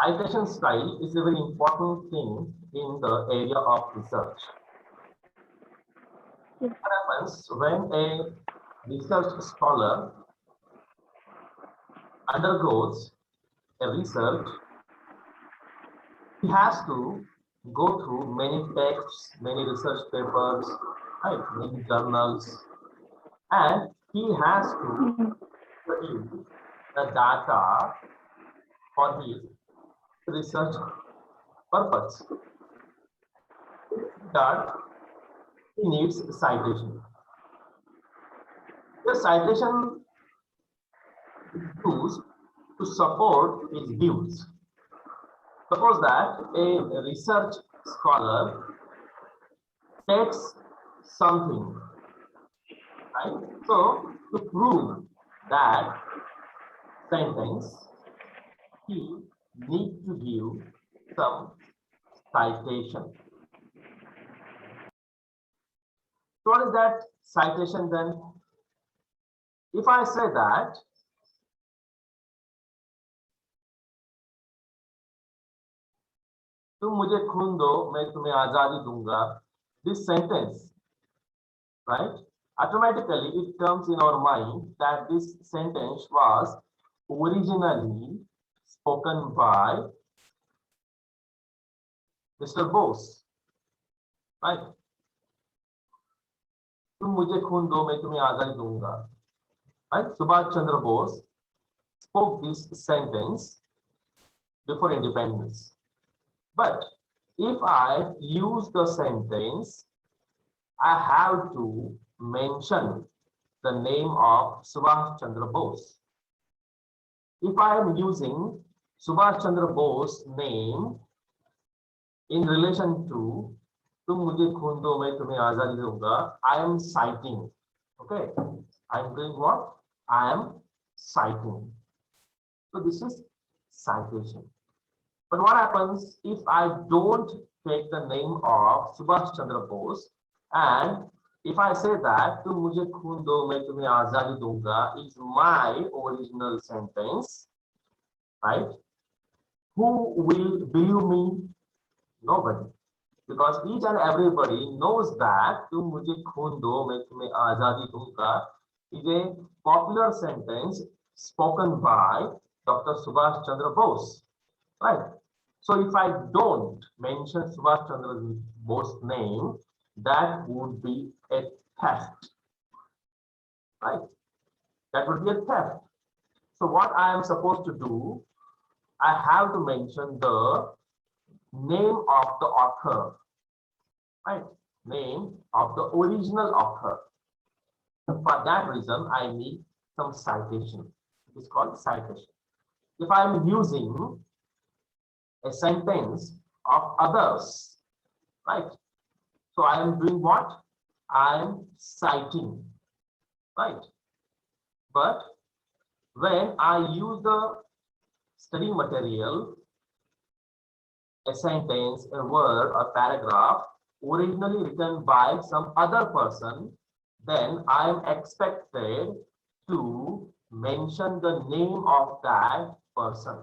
Citation style is a very important thing in the area of research. What happens when a research scholar undergoes a research? He has to go through many texts, many research papers, right, many journals, and he has to produce the data for his research purpose. That he needs citation. The citation is used to support his views. Suppose that a research scholar states something, right? So to prove that sentence, he needs to give some citation. So what is that citation then? If I say that तुम मुझे खून दो मैं तुम्हें आजादी दूंगा, this sentence, right, automatically it comes in our mind that this sentence was originally spoken by Mr. Bose, right? तुम मुझे खून दो मैं तुम्हें आजादी दूंगा, right? Subhash Chandra Bose spoke this sentence before independence. But if I use the sentence, I have to mention the name of Subhash Chandra Bose. If I am using Subhash Chandra Bose name in relation to तुम मुझे खून दो मैं तुम्हें आजादी दूंगा, I am citing. Okay, I am doing what? I am citing. So this is citation. But what happens if I don't take the name of Subhash Chandra Bose, and if I say that तुम मुझे खून दो मैं तुम्हें आजादी दूंगा is my original sentence, right? Who will believe me? Nobody. Because each and everybody knows that तुम मुझे खून दो मैं तुम्हें आजादी दूंगा is a popular sentence spoken by Dr. Subhash Chandra Bose, right? So if I don't mention Subhash Chandra Bose's name, that would be a theft, right? That would be a theft. So what I am supposed to do, I have to mention the name of the author, right? Name of the original author. For that reason, I need some citation. It is called citation. If I am using a sentence of others, right? So I am doing what? I am citing, right? But when I use the study material, a sentence, a word, or paragraph originally written by some other person, then I am expected to mention the name of that person.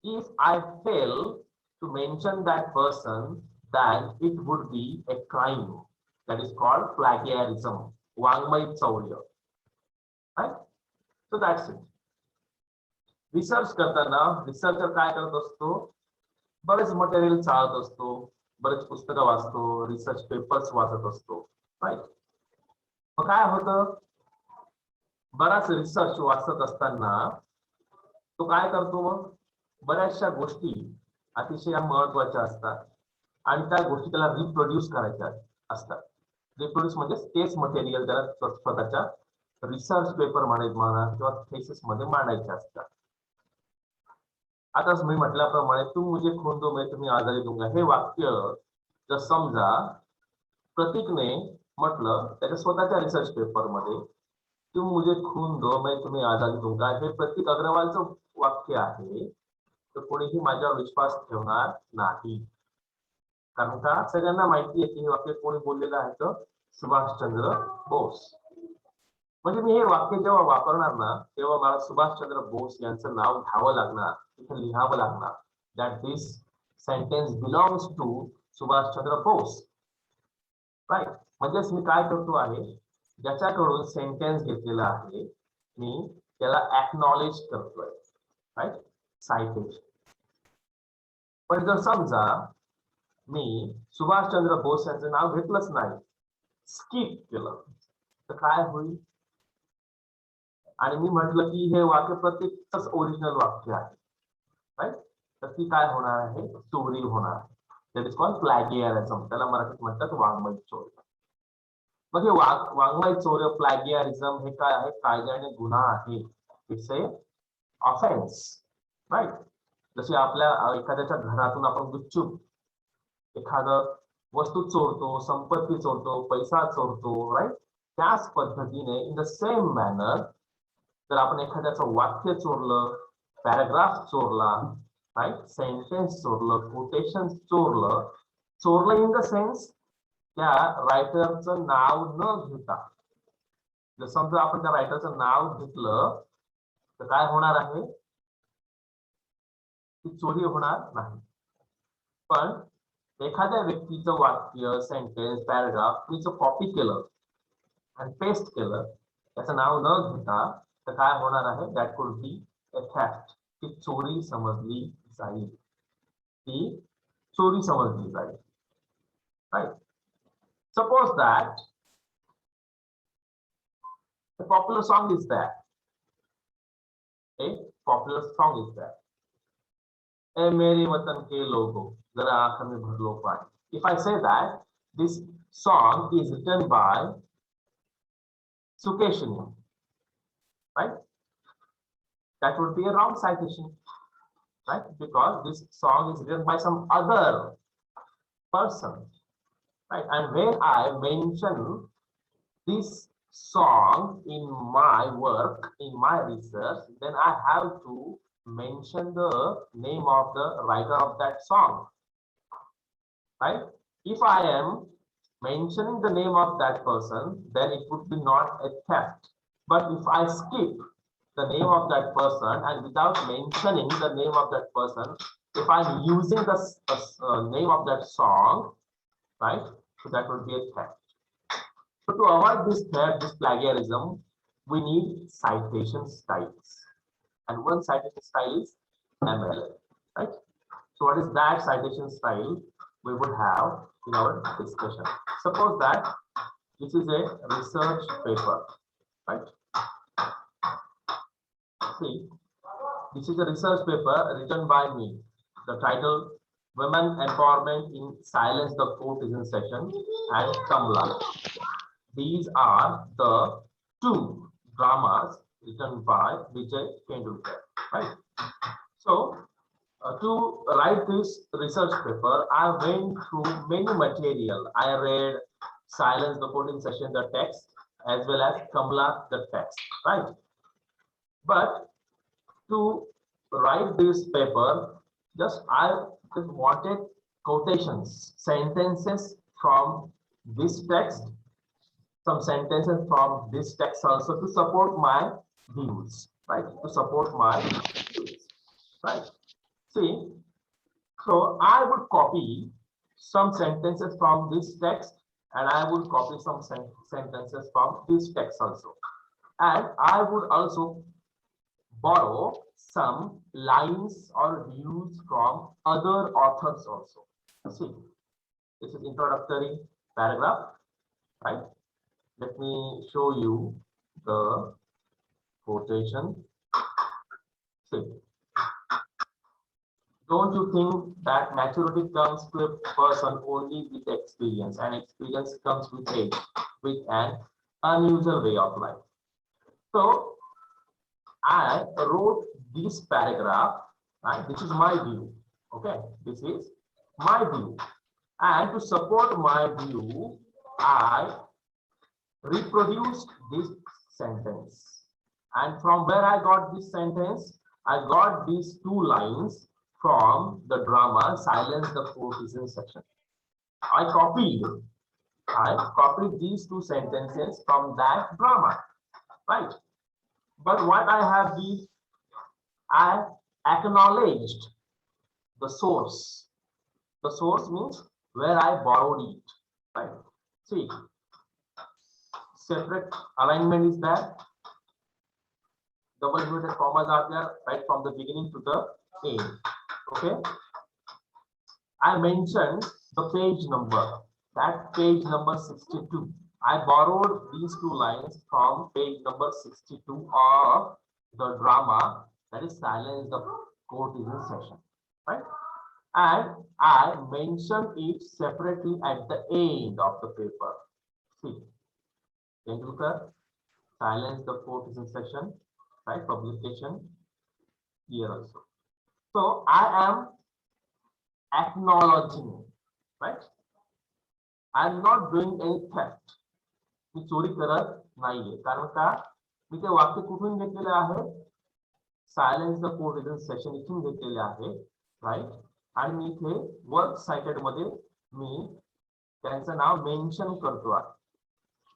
If I fail to mention that person, then it would be a crime. That is called plagiarism, वाङ्मय चौर्य, right? So that's it. Research करताना researcher काय करत असतो, बरेच material चाळत असतो, बरेच पुस्तकं वाचतो, रिसर्च पेपर्स वाचत असतो, राईट? मग काय होतं, बराच रिसर्च वाचत असताना तो काय करतो, मग बऱ्याचशा गोष्टी अतिशय महत्त्वाच्या असतात आणि त्या गोष्टी त्याला रिप्रोड्यूस करायच्या असतात. रिप्रोड्यूस म्हणजे तेच मटेरियल त्याला स्वतःच्या रिसर्च पेपर मध्ये म्हणा किंवा थेसिस मध्ये मांडायचे असतात. आता मी म्हटल्याप्रमाणे तुम मुझे खून दो मैं तुम्हें आजादी दूंगा हे वाक्य जर समजा प्रतीकने म्हटलं त्याच्या स्वतःच्या रिसर्च पेपर मध्ये तुम मुझे खून दो मैं तुम्हें आजादी दूंगा हे प्रतीक अग्रवालचं वाक्य आहे, तर कोणीही माझ्यावर विश्वास ठेवणार नाही. कारण का सगळ्यांना माहिती आहे की हे वाक्य कोणी बोललेलं आहे, तर सुभाषचंद्र बोस. म्हणजे मी हे वाक्य जेव्हा वापरणार ना तेव्हा मला सुभाषचंद्र बोस यांचं नाव घ्यावं लागणार, तिथे लिहावं लागणार that this sentence belongs to Subhash Chandra Bose. Right. म्हणजेच मी काय करतो आहे, ज्याच्याकडून सेंटेन्स घेतलेला आहे मी त्याला एक्नॉलेज करतोय. राईट. सायटेशन. पण जर समजा मी सुभाषचंद्र बोस यांचं नाव घेतलंच नाही, स्किप केलं, तर काय होईल? आणि मी म्हटलं की हे वाक्य प्रत्येकच ओरिजिनल वाक्य आहे. राईट. तर ती काय होणार आहे? चोरी होणार आहे. That is called plagiarism. त्याला मराठीत म्हणतात वाङ्मय चोरी. मग हे वाङ्मय चोरी, प्लॅगियरिझम हे काय आहे? कायद्याने गुन्हा आहे. It's a offence. राईट. जसे आपल्या एखाद्याच्या घरातून आपण गुपचूप एखादं वस्तू चोरतो, संपत्ती चोरतो, पैसा चोरतो. राईट. त्याच पद्धतीने इन द सेम मॅनर जर आपण एखाद्याचं वाक्य चोरलं, पॅराग्राफ चोरला, राईट, सेंटेन्स चोरलं, कोटेशन चोरलं, चोरलं इन द सेन्स त्या रायटरचं नाव न घेता. जर समजा आपण त्या रायटरचं नाव घेतलं तर काय होणार आहे? ती चोरी होणार नाही. पण एखाद्या व्यक्तीचं वाक्य, सेंटेन्स, पॅराग्राफ मी जर कॉपी केलं आणि पेस्ट केलं, त्याचं नाव न घेता, तर काय होणार आहे? That could be a theft. ती चोरी समजली जाईल. ती चोरी समजली जाईल. Right. Suppose that a popular song is there. A popular song is there. ए मेरे वतन के लोगों, जरा आंख में भर लो पानी. If I say that this song is written by Sukeshini, right? That would be a wrong citation, right? Because this song is written by some other person. Right. And when I mention this song in my work, in my research, then I have to mention the name of the writer of that song. Right. If I am mentioning the name of that person, then it would be not a theft. But if I skip the name of that person and without mentioning the name of that person, if I'm using the name of that song, right? So that would be a theft. So to avoid this theft, this plagiarism, we need citation styles. And one citation style is MLA, right? So what is that citation style we would have in our discussion? Suppose that this is a research paper, right? See, this is a research paper written by me. The title, Women Empowerment in Silence the Courtesan Session, and Kamla. These are the two dramas written by Vijay Tendulkar, right? So, to write this research paper, I went through many material. I read Silence the Courtesan Session, the text, as well as Kamla, the text, right? But to write this paper, I just wanted quotations, sentences from this text, some sentences from this text also to support my views, right? To support my views, right? See, so I would copy some sentences from this text and I would copy some sentences from this text also. And I would also borrow some lines or views from other authors also. See, this is introductory paragraph, right? Let me show you the quotation. See, don't you think that maturity comes to a person only with experience, and experience comes with age, with an unusual way of life? So I wrote this paragraph, right? This is my view. Okay, this is my view. And to support my view, I reproduced this sentence. And from where I got this sentence, I got these two lines from the drama Silence the Courtesan section. I copied these two sentences from that drama. right? But what I have did, I acknowledged the source. The source means where I borrowed it, right? See, separate alignment is there. Double inverted commas are there right from the beginning to the end. Okay. I mentioned the page number. That page number 62. I borrowed these two lines from page number 62 of the drama, that is Silence the Court is in Session, right? And I mentioned it separately at the end of the paper. See, Tendulkar, Silence the Court is in Session, right? Publication here also. So I am acknowledging, right? I am not doing any theft. मी चोरी करत नाहीये, कारण का मी ते वाक्य कुठून घेतलेले आहे, silence the court is in session इथून घेतलेले आहे, राईट? आणि मी इथे वर्क साइटेड मध्ये मी त्यांचं नाव मेन्शन करतो आहे,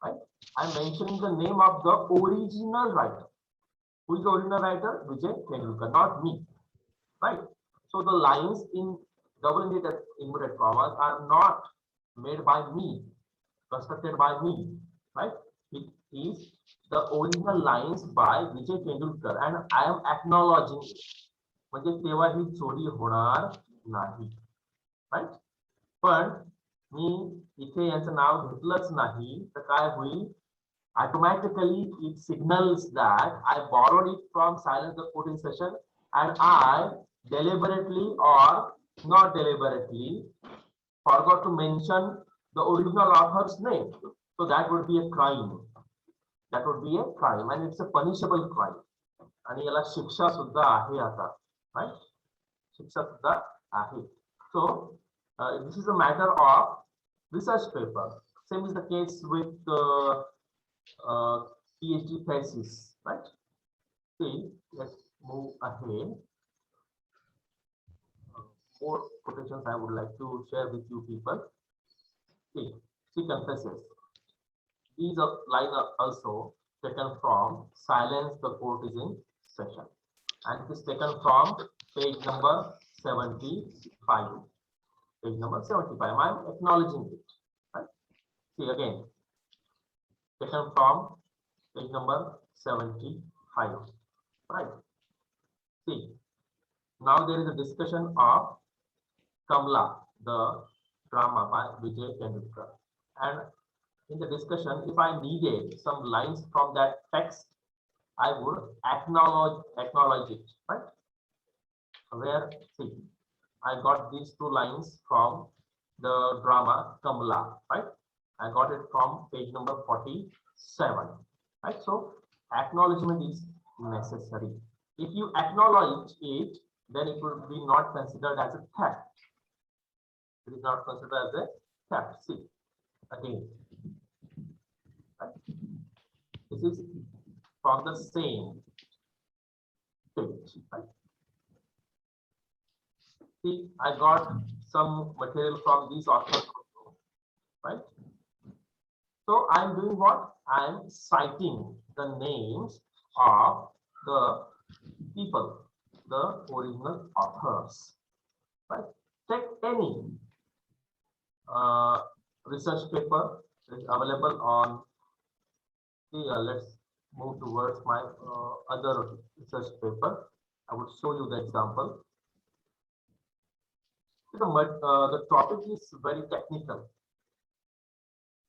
right? I am mentioning the name of the original writer. Who is the original writer? Vijay Tendulkar, not me, right? So the lines in double inverted commas are not made by me, constructed by me, right? It is the original lines by Vijay Tendulkar and I am acknowledging it. म्हणजे तेव्हा ही चोरी होणार नाही, right? पण मी इथे यांचं नाव घेतलंच नाही तर काय होईल? Automatically it signals that I borrowed it from Silence the Court in Session and I deliberately or not deliberately forgot to mention the original author's name. So that would be a crime. That would be a crime and it's a punishable crime. आणि याला शिक्षा सुद्धा आहे आता, right? शिक्षा सुद्धा आहे. So this is a matter of research paper. Same is the case with PhD thesis, right? See, let's move ahead. More quotations I would like to share with you people. See, she confesses. These lines are also taken from Silence the Court is in Session. And it is taken from page number 75. Page number 75. I am acknowledging it. Right? See again. Taken from page number 75. Right? See. Now there is a discussion of Kamla, the drama by Vijay Tendulkar, and in the discussion, if I needed some lines from that text, I would acknowledge it, right? Where, see, I got these two lines from the drama Kamla, right? I got it from page number 47, right? So acknowledgement is necessary. If you acknowledge it, then it will be not considered as a theft. It is not considered as a theft. See, again, right? This is from the same page, right? See, I got some material from these authors, right? So I am doing what? I am citing the names of the people, the original authors, right? Take any research paper is available on here. Let's move towards my other research paper. I would show you the example. The topic is very technical.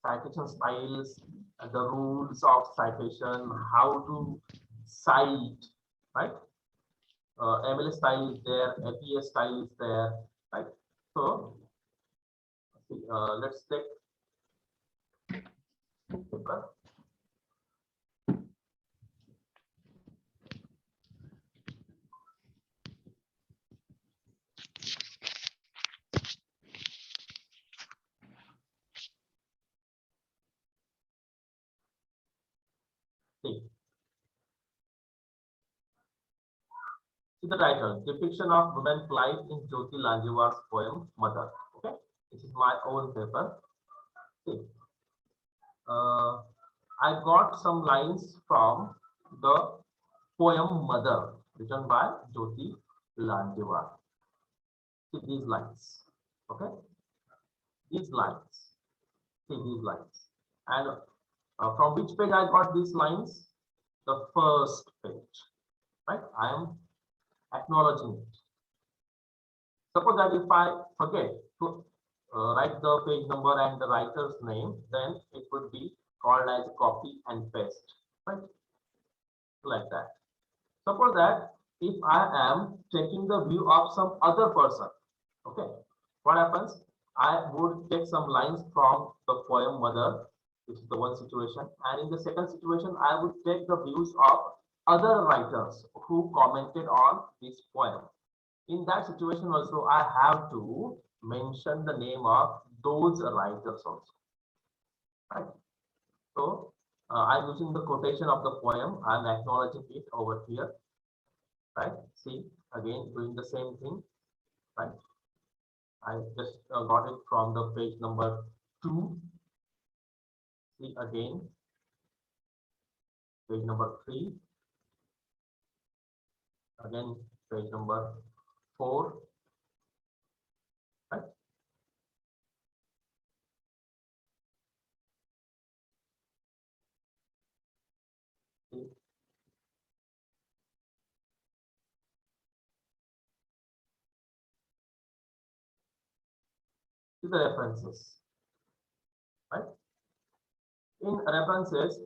Citation styles, the rules of citation, how to cite, right? MLS style is there, APS style is there, right? So let's take paper. See the title, Depiction of Women's Life in Jyoti Lanjewar's poem Mother. Okay, this is my own paper. See, I got some lines from the poem Mother, written by Jyoti Landewar. See these lines, okay? These lines, see these lines. And from which page I got these lines? The first page, right? I am acknowledging it. Suppose that if I forget to write the page number and the writer's name, then it would be called as copy and paste, right? Like that. Suppose that if I am taking the view of some other person, okay, what happens? I would take some lines from the poem Mother, which is the one situation, and in the second situation, I would take the views of other writers who commented on this poem. In that situation also, I have to mention the name of those writers also, right? So I'm using the quotation of the poem. I'm acknowledging it over here, right? See, again doing the same thing, right? I just got it from the page number 2. See again, page number 3. Again, page number 4. Right? See. See the references, right? In references,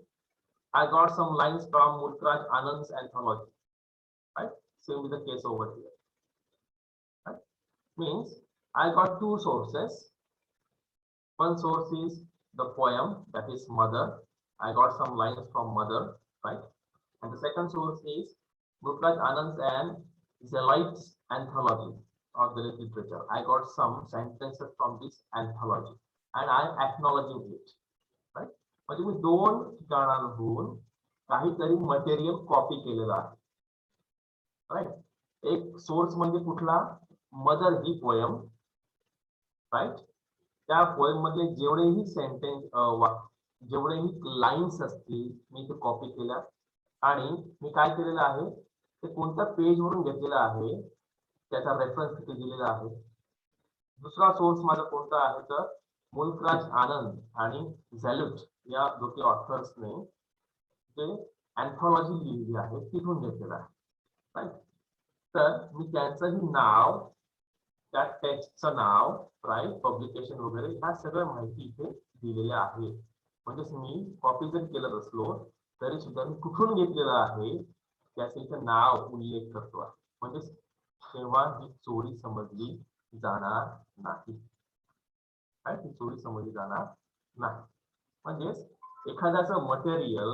I got some lines from Mulkraj Anand's anthology, right? Same with the case over here, right? Means I got two sources. One source is the poem, that is Mother. I got some lines from Mother, right? And the second source is Mulkraj Anand's and Zelites anthology of the literature. I got some sentences from this anthology and I am acknowledging it, right? म्हणजे मी दोन ठिकाणांहून काहीतरी material copy केलेलं आहे, right? एक source म्हणजे कुठला? Mother ही poem, right? त्या poem मधले जेवढेही सेंटेन्स जेवढेही लाईन्स असतील मी ते कॉपी केल्या आणि मी काय केलेलं आहे ते कोणत्या पेज वरून घेतलेलं आहे त्याचा रेफरन्स तिथे दिलेला आहे. दुसरा सोर्स माझा कोणता आहे तर मुल्कराज आनंद आणि झॅल्यूट या दोघे ऑथर्सने जे अँथॉलॉजी लिहिली आहे तिथून घेतलेलं आहे, राईट? तर मी त्यांचंही नाव, त्या टेक्स्टचं नाव, राईट, पब्लिकेशन वगैरे ह्या सगळ्या माहिती इथे दिलेल्या आहे. म्हणजेच मी कॉपी जर केलं असलो तरी सुद्धा मी कुठून घेतलेलं आहे त्याचं इथे नाव उल्लेख करतो आहे. म्हणजेच तेव्हा ही चोरी समजली जाणार नाही, काय ती चोरी समजली जाणार नाही. म्हणजेच एखाद्याचं मटेरियल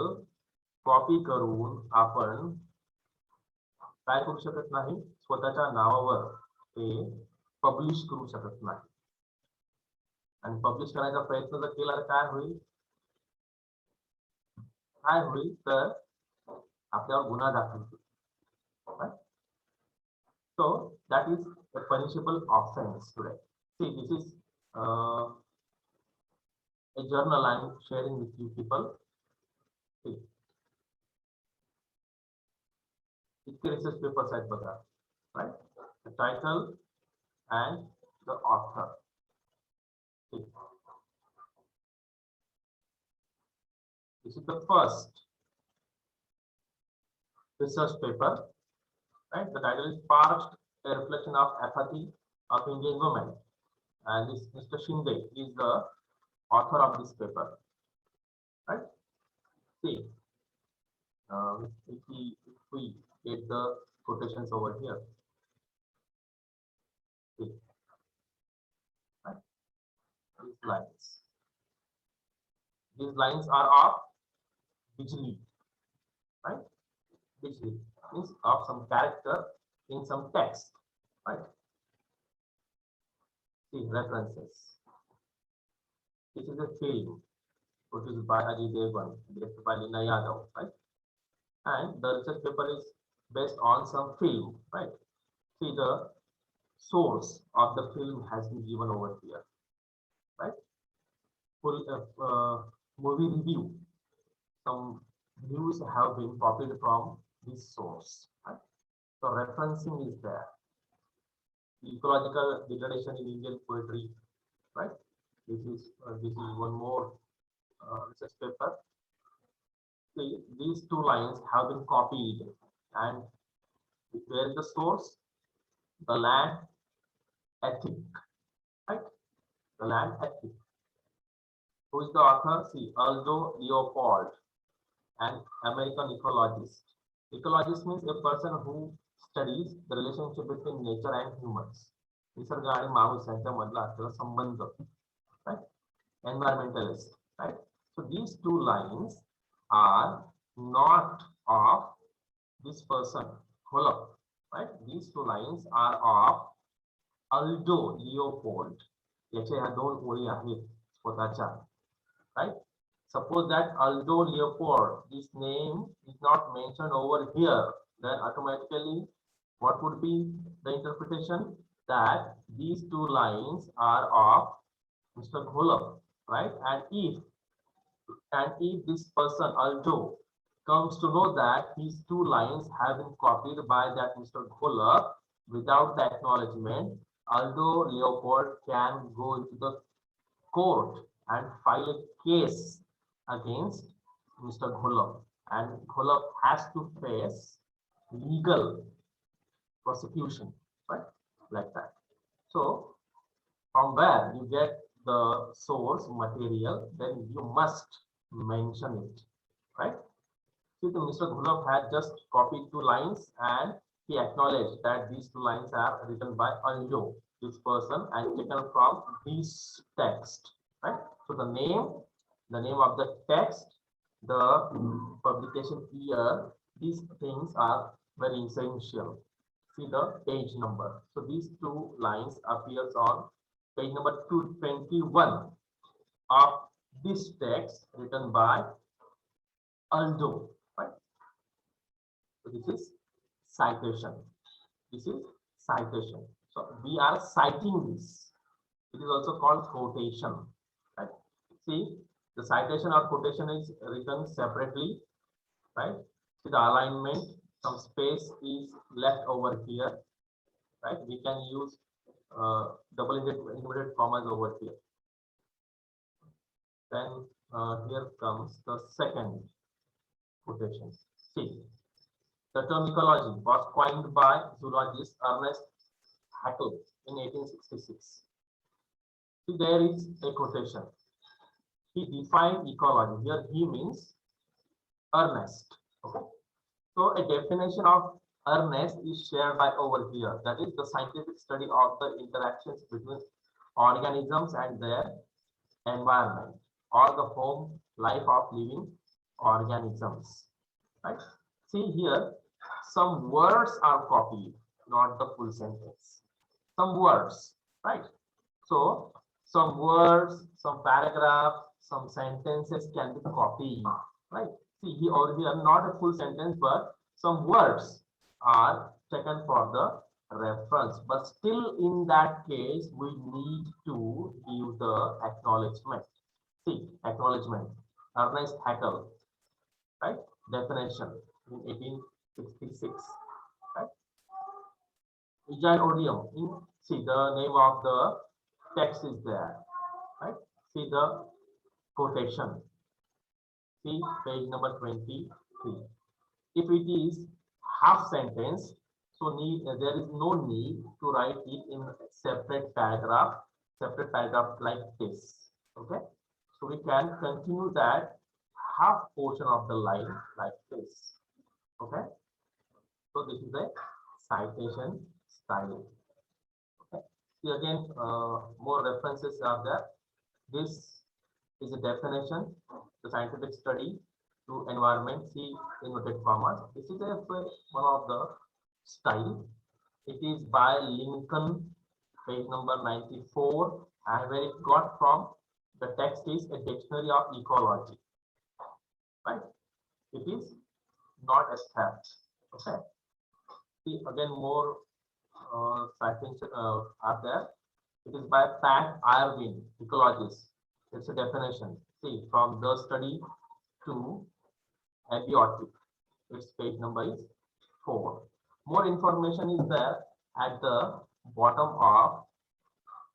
कॉपी करून आपण काय करू शकत नाही, स्वतःच्या नावावर ते पब्लिश करू शकत नाही. आणि पब्लिश करायचा प्रयत्न जर केला तर काय होईल? काय होईल तर आपल्यावर गुन्हा दाखल होईल. So that is a punishable offense today. See, this is a journal I am sharing with you people. See, इतके research papers आहेत बघा, right? The title and the author. See. This is the first research paper, right? The title is Parched, a reflection of apathy of Indian women. And this Mr. Shinde is the author of this paper, right? See, if we get the quotations over here, see, right? These lines are of Bijli, right? Bijli means of some character in some text, right? See, references. This is a film produced by Ajay Devgan, directed by Lina Yadav, right? And the research paper is based on some film, right? See, the source of the film has been given over here, right? Full movie review. some views have been copied from this source. Right? So referencing is there. Ecological degradation in Indian poetry, right? This is one more research paper. See, these two lines have been copied, and where is the source? The land ethic, right? The land ethic. Who is the author? See, Aldo Leopold, an American ecologist. Ecologist means a person who studies the relationship between nature and humans. Nisarga आणि माणूस यांच्यामधला असलेला संबंध, right? Environmentalist, right? So these two lines are not of this person, Holop, right? These two lines are of Aldo Leopold. याच्या ह्या दोन ओळी आहेत स्वतःच्या, right? Suppose that Aldo Leopold, this name is not mentioned over here, then automatically what would be the interpretation? That these two lines are of Mr. Golub, right? And if this person Aldo comes to know that these two lines have been copied by that Mr. Golub without the acknowledgement, Aldo Leopold can go into the court and file a case against Mr. Golub, and Golub has to face legal prosecution, right? Like that. So from where you get the source material, then you must mention it, right? See, Mr. Golub had just copied two lines and he acknowledged that these two lines are written by Aldo, this person, and taken from this text, right? So the name of the text, the publication year, these things are very essential. See the page number. So these two lines appears on page number 221 of this text written by Aldo, right? So this is citation. This is citation. So we are citing this. It is also called quotation, right? See, the citation or quotation is written separately, right? See the alignment, some space is left over here, right? We can use double inverted commas over here. Then here comes the second quotation. See, the term ecology was coined by zoologist Ernest Haeckel in 1866. See, there is a quotation. He defined ecology. Here he means Ernest. Okay. So a definition of Ernest is shared by over here. That is the scientific study of the interactions between organisms and their environment, or the home life of living organisms. Right? See here, some words are copied, not the full sentence. Some words, right? So some words, some paragraph, some sentences can be copied, right? See here or here, not a full sentence, but some words are taken for the reference. But still, in that case, we need to give the acknowledgement. See, acknowledgement. Ernest Haeckel, right? Definition in 1866, right? Odium. See, the name of the text is there, right? See the quotation. See page number 23. If it is half sentence, so there is no need to write it in separate paragraph like this. Okay, so we can continue that half portion of the line like this. Okay, so this is a citation style. Okay, see again, more references are there. This is a definition, the scientific study to environment, see inverted commas. This is one of the style. It is by Lincoln, page number 94, and where it got from, the text is a dictionary of ecology, right? It is not a theft. Okay, see again, more citations are there. It is by Pat Irwin, ecologist. It's a definition. See, from the study to abiotic. Its page number is 4. More information is there at the bottom of,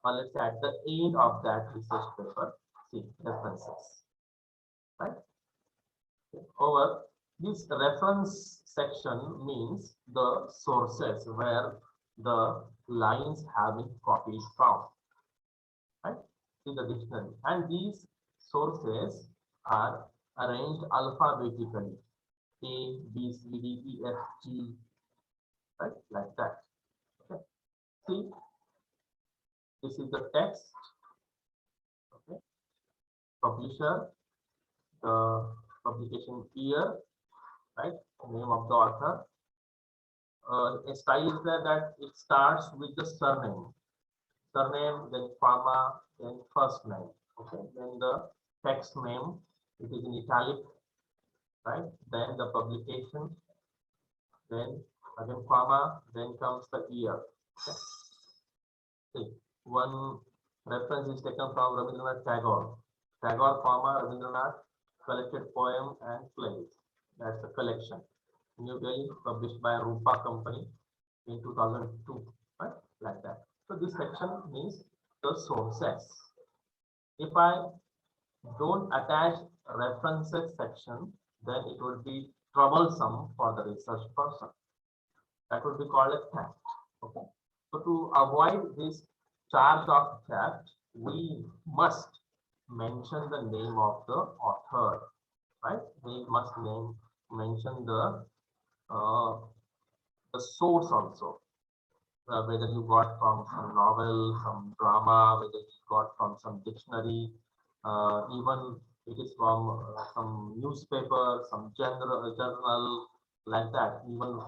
or let's say at the end of that research paper. See, references, right? Over this reference section means the sources where the lines have been copied from, right? In the dictionary, and these sources are arranged alphabetically: A, B, C, D, E, F, G, right? Like that. Okay. See, this is the text. Okay. Publisher, the publication year, right? Name of the author. A style is there that it starts with the surname, then comma, then first name. Okay, then the text name, it is in italic, right? Then the publication, then again comma, then comes the year. Okay. See, one reference is taken from Rabindranath Tagore. Tagore, comma, Rabindranath, collected poem and plays. That's a collection. New Delhi, published by Rupa Company in 2002, right? Like that. So this section means the sources. If I don't attach references section, then it would be troublesome for the research person. That would be called a theft. Okay. So to avoid this charge of theft, we must mention the name of the author, right? We must mention the source also, whether you got from some novel, some drama, whether you got from some dictionary, even it is from some newspaper, some journal, like that. Even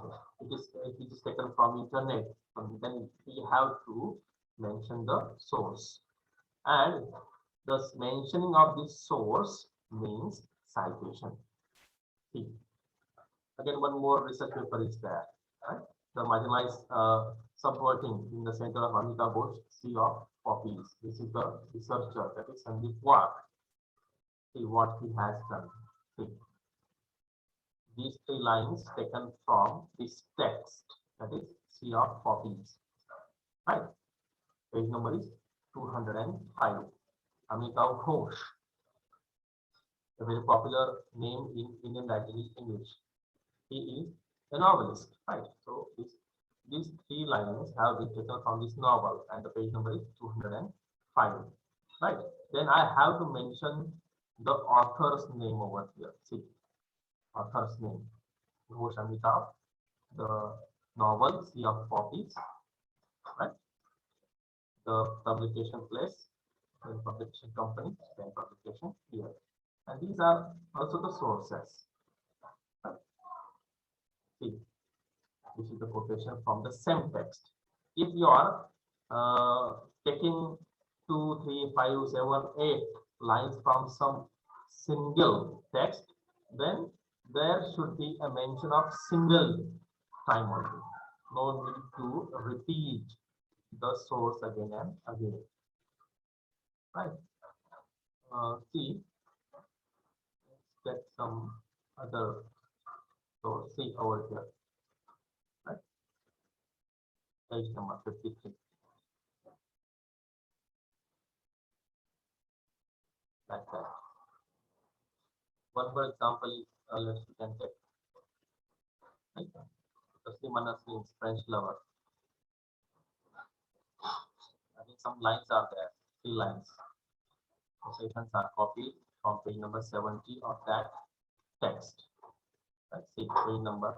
it is taken from internet, then we have to mention the source. And the mentioning of this source means citation. See. Again, one more research paper is there, right? The marginalized subverting in the center of Amita Ghosh, Sea of Poppies. This is the researcher, that is Sandeep Ward. See what he has done. See. These 3 lines taken from this text, that is Sea of Poppies. Right? Page number is 205. Amitav Ghosh, a very popular name in Indian writing English. He is a novelist, right? So these 3 lines have been taken from this novel, and the page number is 205, right? Then I have to mention the author's name over here. See, author's name, Ghosh Amitav, the novel Sea of Poppies, right? The publication place, then publication company, then publication year, and these are also the sources. See, this is the quotation from the same text. If you are taking 2, 3, 5, 7, 8 lines from some single text, then there should be a mention of single time only. No need to repeat the source again and again. Right? See, let's get some other. So see over here, right? Page number 53. Like that. One more example is let's we can take. Right? Firstly, Manas means French lover. I think some lines are there, 3 lines. Quotations are copied from page number 70 of that text. Right? See page number,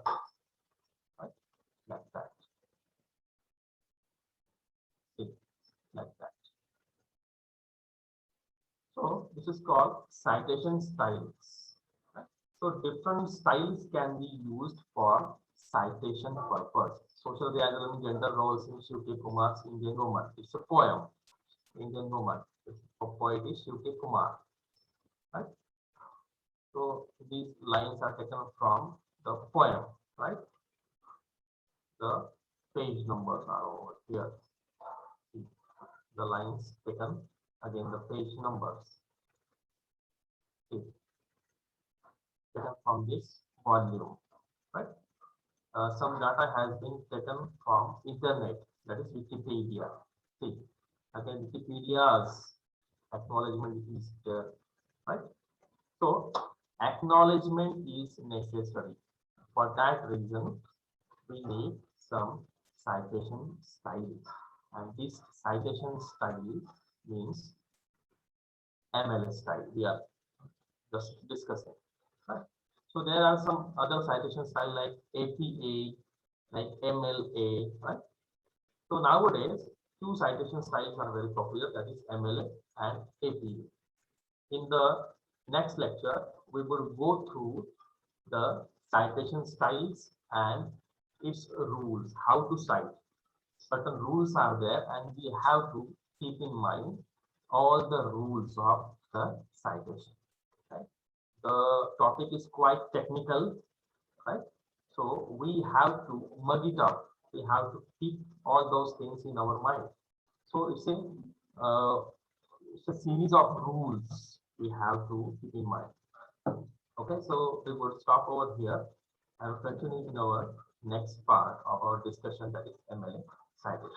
right? Like that. See, like that. So this is called citation styles. Right? So different styles can be used for citation purpose. Social realism, gender roles in Shiv K. Kumar's Indian Woman. It's a poem. Indian Woman. The poet is Shiv K. Kumar. Right? So these lines are taken from the poem, right? The page numbers are over here. See, the lines taken, again the page numbers. See, taken from this volume, right? Some data has been taken from internet, that is Wikipedia. See, again, Wikipedia's acknowledgement is there, right? So acknowledgement is necessary. For that reason, we need some citation style, and this citation style means MLS style. We are just discussing, right? So there are some other citation style like APA, like MLA, right? So nowadays, two citation styles are very popular, that is MLA and APA. In the next lecture, we will go through the citation styles and its rules, how to cite. Certain rules are there, and we have to keep in mind all the rules of the citation. Right? The topic is quite technical, right? So we have to mug it up. We have to keep all those things in our mind. So it's a series of rules we have to keep in mind. Okay, so we will stop over here and continue in our next part of our discussion, that is MLA citation.